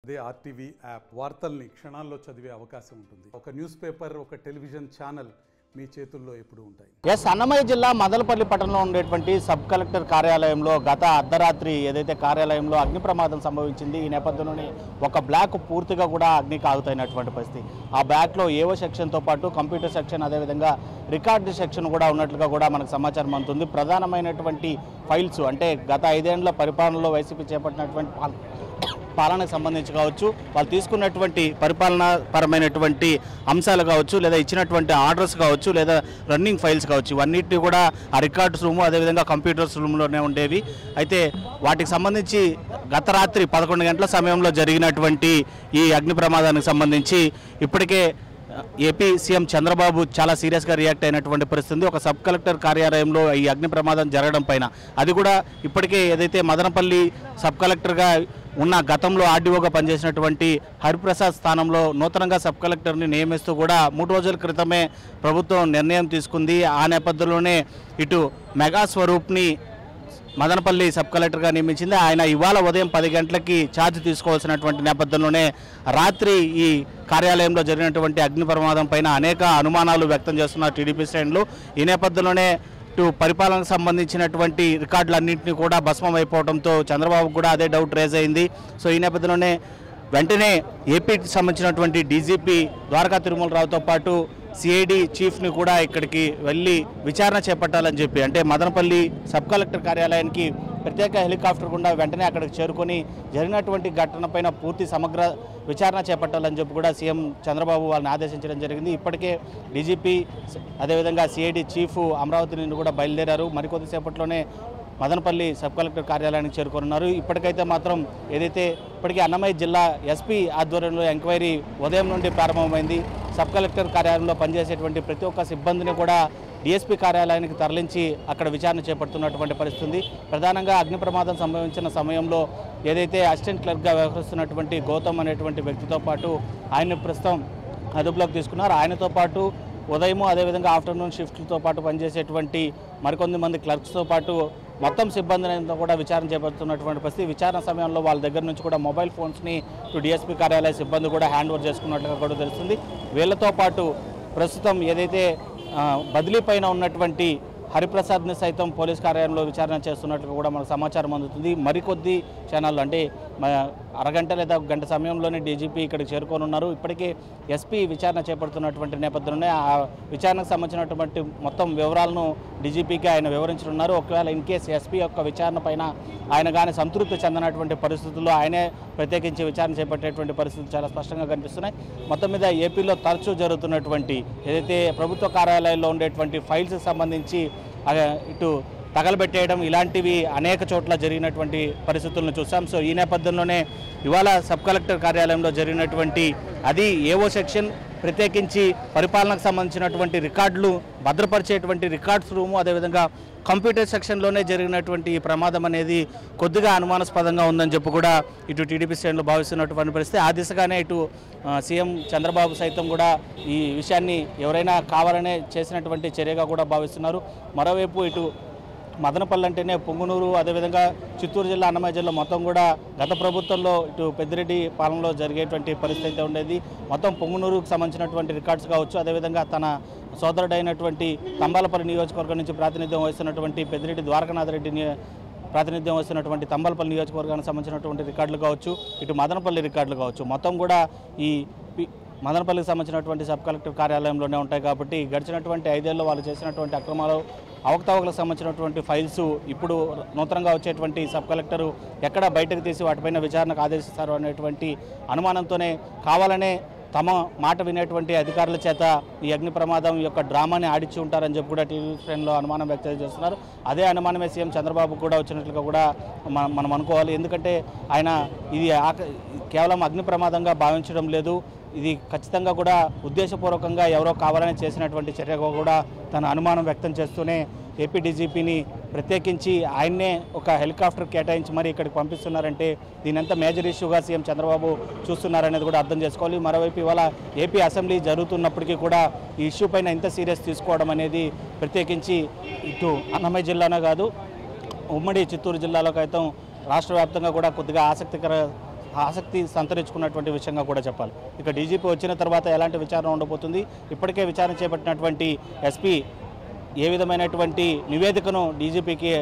అదే RTV app వార్తల్ని క్షణాల్లో చదివే అవకాశం ఉంటుంది. ఒక న్యూస్ పేపర్, ఒక టెలివిజన్ ఛానల్ మీ చేతుల్లో ఎప్పుడూ ఉంటాయి. అన్నమయ్య జిల్లా మదనపల్లి పట్టణంలో ఉండేటువంటి సబ్ కలెక్టర్ కార్యాలయంలో గత అర్ధరాత్రి ఏదైతే కార్యాలయంలో అగ్ని ప్రమాదం సంభవించింది. ఈ నేపథ్యంలోనే ఒక బ్లాక్ పూర్తిగా కూడా అగ్నికి ఆగుతైనటువంటి పరిస్థితి. ఆ బ్లాక్లో ఏవో సెక్షన్తో పాటు కంప్యూటర్ సెక్షన్, అదేవిధంగా రికార్డు సెక్షన్ కూడా ఉన్నట్లుగా కూడా మనకు సమాచారం అందుతుంది. ప్రధానమైనటువంటి ఫైల్స్ అంటే గత 5 ఏళ్ల పరిపాలనలో వైసీపీ చేపట్టినటువంటి పాలనకు సంబంధించి కావచ్చు, వాళ్ళు తీసుకున్నటువంటి పరిపాలనా పరమైనటువంటి అంశాలు కావచ్చు, లేదా ఇచ్చినటువంటి ఆర్డర్స్ కావచ్చు, లేదా రన్నింగ్ ఫైల్స్ కావచ్చు, ఇవన్నిటిని కూడా ఆ రికార్డ్స్ రూము, అదేవిధంగా కంప్యూటర్స్ రూమ్లోనే ఉండేవి. అయితే వాటికి సంబంధించి గత రాత్రి 11 గంటల సమయంలో జరిగినటువంటి ఈ అగ్ని ప్రమాదానికి సంబంధించి ఇప్పటికే ఏపీ సీఎం చంద్రబాబు చాలా సీరియస్గా రియాక్ట్ అయినటువంటి పరిస్థితి. ఒక సబ్ కలెక్టర్ కార్యాలయంలో ఈ అగ్ని ప్రమాదం జరగడం పైన, అది కూడా ఇప్పటికే ఏదైతే మదనపల్లి సబ్ కలెక్టర్గా ఉన్న గతంలో ఆర్డీఓగా పనిచేసినటువంటి హరిప్రసాద్ స్థానంలో నూతనంగా సబ్ కలెక్టర్ని నియమిస్తూ కూడా 3 రోజుల క్రితమే ప్రభుత్వం నిర్ణయం తీసుకుంది. ఆ నేపథ్యంలోనే ఇటు మెగా స్వరూప్ని మదనపల్లి సబ్ కలెక్టర్గా నియమించింది. ఆయన ఇవాళ ఉదయం 10 గంటలకి ఛార్జ్ తీసుకోవాల్సినటువంటి నేపథ్యంలోనే రాత్రి ఈ కార్యాలయంలో జరిగినటువంటి అగ్ని ప్రమాదం పైన అనేక అనుమానాలు వ్యక్తం చేస్తున్నారు టీడీపీ శ్రేణులు. ఈ నేపథ్యంలోనే ఇటు పరిపాలనకు సంబంధించినటువంటి రికార్డులన్నింటినీ కూడా భస్మం అయిపోవడంతో చంద్రబాబు కూడా అదే డౌట్ రేజ్ అయింది. సో ఈ నేపథ్యంలోనే వెంటనే ఏపీకి సంబంధించినటువంటి డీజీపీ ద్వారకా తిరుమలరావుతో పాటు సిఐడి చీఫ్ని కూడా ఇక్కడికి వెళ్ళి విచారణ చేపట్టాలని చెప్పి, అంటే మదనపల్లి సబ్ కలెక్టర్ కార్యాలయానికి ప్రత్యేక హెలికాప్టర్ గుండా వెంటనే అక్కడికి చేరుకొని జరిగినటువంటి ఘటనపైన పూర్తి సమగ్ర విచారణ చేపట్టాలని చెప్పి కూడా సీఎం చంద్రబాబు వాళ్ళని ఆదేశించడం జరిగింది. ఇప్పటికే డీజీపీ అదేవిధంగా సిఐడి చీఫ్ అమరావతి నుండి కూడా బయలుదేరారు. మరికొద్దిసేపట్లోనే మదనపల్లి సబ్ కలెక్టర్ కార్యాలయానికి చేరుకున్నారు. ఇప్పటికైతే మాత్రం ఏదైతే ఇప్పటికే అన్నమయ్య జిల్లా ఎస్పీ ఆధ్వర్యంలో ఎంక్వైరీ ఉదయం నుండి ప్రారంభమైంది. సబ్ కలెక్టర్ కార్యాలయంలో పనిచేసేటువంటి ప్రతి ఒక్క సిబ్బందిని కూడా డిఎస్పీ కార్యాలయానికి తరలించి అక్కడ విచారణ చేపడుతున్నటువంటి పరిస్థితి. ప్రధానంగా అగ్ని ప్రమాదం సంభవించిన సమయంలో ఏదైతే అసిస్టెంట్ క్లర్క్గా వ్యవహరిస్తున్నటువంటి గౌతమ్ అనేటువంటి వ్యక్తితో పాటు ఆయన ప్రస్తుతం అదుపులోకి తీసుకున్నారు. ఆయనతో పాటు ఉదయం అదేవిధంగా ఆఫ్టర్నూన్ షిఫ్ట్లతో పాటు పనిచేసేటువంటి మరికొంతమంది క్లర్క్స్తో పాటు మొత్తం సిబ్బందిని కూడా విచారణ చేపడుతున్నటువంటి పరిస్థితి. విచారణ సమయంలో వాళ్ళ దగ్గర నుంచి కూడా మొబైల్ ఫోన్స్ని డిఎస్పీ కార్యాలయ సిబ్బంది కూడా హ్యాండ్ ఓవర్ చేసుకున్నట్లుగా కూడా తెలుస్తుంది. వీళ్ళతో పాటు ప్రస్తుతం ఏదైతే బదిలీ పైన ఉన్నటువంటి హరిప్రసాద్ని సైతం పోలీస్ కార్యాలయంలో విచారణ చేస్తున్నట్లు కూడా మనకు సమాచారం అందుతుంది. మరికొద్ది క్షణాల్లో అంటే అరగంట లేదా గంట సమయంలోనే డీజీపీ ఇక్కడికి చేరుకోనున్నారు. ఇప్పటికే ఎస్పీ విచారణ చేపడుతున్నటువంటి నేపథ్యంలోనే ఆ విచారణకు సంబంధించినటువంటి మొత్తం వివరాలను డీజీపీకి ఆయన వివరించనున్నారు. ఒకవేళ ఇన్ కేసు ఎస్పీ యొక్క విచారణ పైన ఆయన కానీ సంతృప్తి చెందినటువంటి పరిస్థితుల్లో ఆయనే ప్రత్యేకించి విచారణ చేపట్టేటువంటి పరిస్థితులు చాలా స్పష్టంగా కనిపిస్తున్నాయి. మొత్తం మీద ఏపీలో తరచూ జరుగుతున్నటువంటి ఏదైతే ప్రభుత్వ కార్యాలయాల్లో ఉండేటువంటి ఫైల్స్కి సంబంధించి ఇటు తగలబెట్టేయడం ఇలాంటివి అనేక చోట్ల జరిగినటువంటి పరిస్థితులను చూసాం. సో ఈ నేపథ్యంలోనే ఇవాళ సబ్ కలెక్టర్ కార్యాలయంలో జరిగినటువంటి అది ఏవో సెక్షన్, ప్రత్యేకించి పరిపాలనకు సంబంధించినటువంటి రికార్డులు భద్రపరిచేటువంటి రికార్డ్స్ రూము, అదేవిధంగా కంప్యూటర్ సెక్షన్లోనే జరిగినటువంటి ఈ ప్రమాదం అనేది కొద్దిగా అనుమానాస్పదంగా ఉందని చెప్పి కూడా ఇటు టీడీపీ శ్రేణులు భావిస్తున్నటువంటి పరిస్థితి. ఆ దిశగానే ఇటు సీఎం చంద్రబాబు సైతం కూడా ఈ విషయాన్ని ఎవరైనా కావాలనే చేసినటువంటి చర్యగా కూడా భావిస్తున్నారు. మరోవైపు ఇటు మదనపల్లి అంటేనే పొంగునూరు, అదేవిధంగా చిత్తూరు జిల్లా, అన్నమయ్య జిల్లా మొత్తం కూడా గత ప్రభుత్వంలో ఇటు పెద్దిరెడ్డి పాలనలో జరిగేటువంటి పరిస్థితి ఉండేది. మొత్తం పొంగునూరుకు సంబంధించినటువంటి రికార్డ్స్ కావచ్చు, అదేవిధంగా తన సోదరుడైనటువంటి తంబాలపల్లి నియోజకవర్గం నుంచి ప్రాతినిధ్యం వహిస్తున్నటువంటి పెద్దిరెడ్డి ద్వారకానాథ్ రెడ్డిని ప్రాతినిధ్యం వహిస్తున్నటువంటి తంబాలపల్లి నియోజకవర్గానికి సంబంధించినటువంటి రికార్డులు కావచ్చు, ఇటు మదనపల్లి రికార్డులు కావచ్చు, మొత్తం కూడా ఈ మదనపల్లికి సంబంధించినటువంటి సబ్ కలెక్టర్ కార్యాలయంలోనే ఉంటాయి. కాబట్టి గడిచినటువంటి 5 ఏళ్లలో వాళ్ళు చేసినటువంటి అక్రమాలు, అవకతవకలకు సంబంధించినటువంటి ఫైల్స్ ఇప్పుడు నూతనంగా వచ్చేటువంటి సబ్ కలెక్టరు ఎక్కడ బయటకు తీసి వాటిపైన విచారణకు ఆదేశిస్తారు అనేటువంటి అనుమానంతోనే కావాలనే తమ మాట వినేటువంటి అధికారుల చేత ఈ అగ్ని ప్రమాదం యొక్క డ్రామాని ఆడిచ్చి ఉంటారని చెప్పి కూడా టీవీ ఫ్రెండ్లో అనుమానం వ్యక్తం చేస్తున్నారు. అదే అనుమానమే సీఎం చంద్రబాబు కూడా వచ్చినట్లుగా కూడా మనం అనుకోవాలి. ఎందుకంటే ఆయన ఇది కేవలం అగ్ని ప్రమాదంగా భావించడం లేదు, ఇది ఖచ్చితంగా కూడా ఉద్దేశపూర్వకంగా ఎవరో కావాలని చేసినటువంటి చర్యగా కూడా తన అనుమానం వ్యక్తం చేస్తూనే ఏపీ డీజీపీని ప్రత్యేకించి ఆయన్నే ఒక హెలికాప్టర్ కేటాయించి మరి ఇక్కడికి పంపిస్తున్నారంటే దీనంతా మేజర్ ఇష్యూగా సీఎం చంద్రబాబు చూస్తున్నారనేది కూడా అర్థం చేసుకోవాలి. మరోవైపు ఇవాళ ఏపీ అసెంబ్లీ జరుగుతున్నప్పటికీ కూడా ఈ ఇష్యూ పైన ఇంత సీరియస్ తీసుకోవడం అనేది ప్రత్యేకించి ఇటు అన్నమయ్య జిల్లానే కాదు, ఉమ్మడి చిత్తూరు జిల్లాలో అయితే రాష్ట్ర వ్యాప్తంగా కూడా కొద్దిగా ఆసక్తికర ఆసక్తి సంతరించుకున్నటువంటి విషయంగా కూడా చెప్పాలి. ఇక డీజీపీ వచ్చిన తర్వాత ఎలాంటి విచారణ ఉండబోతుంది, ఇప్పటికే విచారణ చేపట్టినటువంటి ఎస్పీ ఏ విధమైనటువంటి నివేదికను డీజీపీకి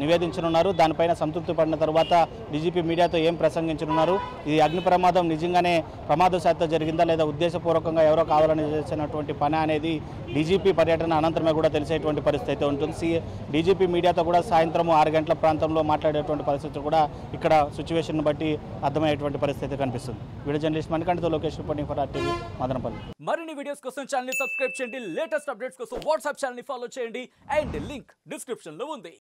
నివేదించనున్నారు, దానిపైన సంతృప్తి పడిన తర్వాత డీజీపీ మీడియాతో ఏం ప్రసంగించనున్నారు, ఈ అగ్ని ప్రమాదం నిజంగానే ప్రమాదశాత్తు జరిగిందా లేదా ఉద్దేశపూర్వకంగా ఎవరో కావాలని చేసినటువంటి పని అనేది డీజీపీ పర్యటన అనంతరమే కూడా తెలిసేటువంటి పరిస్థితి ఉంటుంది. డీజీపీ మీడియాతో కూడా సాయంత్రం 6 గంటల ప్రాంతంలో మాట్లాడేటువంటి పరిస్థితి కూడా ఇక్కడ సిచ్యువేషన్ బట్టి అర్థమయ్యేటువంటి పరిస్థితి కనిపిస్తుంది. వీడియో జర్నలిస్ట్ మణికంఠతో Lokesh reporting for RTV Madanapalle. మరిన్ని వీడియోస్ కోసం ఛానల్ ని సబ్స్క్రైబ్ చేయండి, లేటెస్ట్ అప్డేట్స్ కోసం వాట్సాప్ ఛానల్ ని ఫాలో చేయండి అండ్ లింక్ డిస్క్రిప్షన్ లో ఉంది.